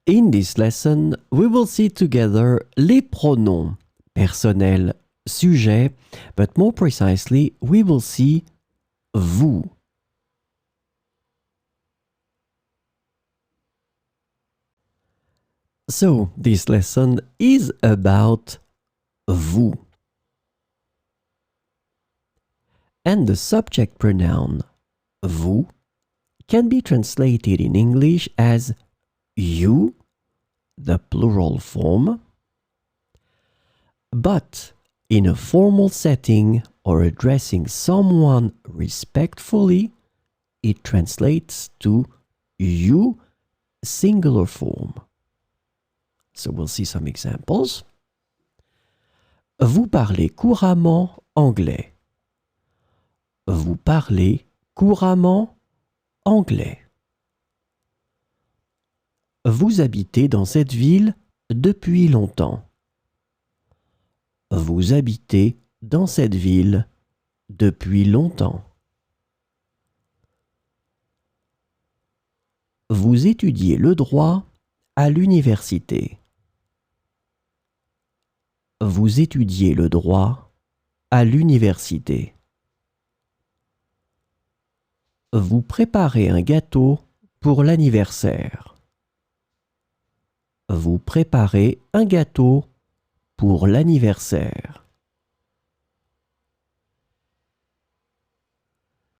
In this lesson, we will see together les pronoms personnels, sujet, but more precisely, we will see vous. So, this lesson is about vous. And the subject pronoun vous can be translated in English as you, the plural form, but in a formal setting or addressing someone respectfully, it translates to you, singular form. So we'll see some examples. Vous parlez couramment anglais. Vous parlez couramment anglais. Vous habitez dans cette ville depuis longtemps. Vous habitez dans cette ville depuis longtemps. Vous étudiez le droit à l'université. Vous étudiez le droit à l'université. Vous préparez un gâteau pour l'anniversaire. Vous préparez un gâteau pour l'anniversaire.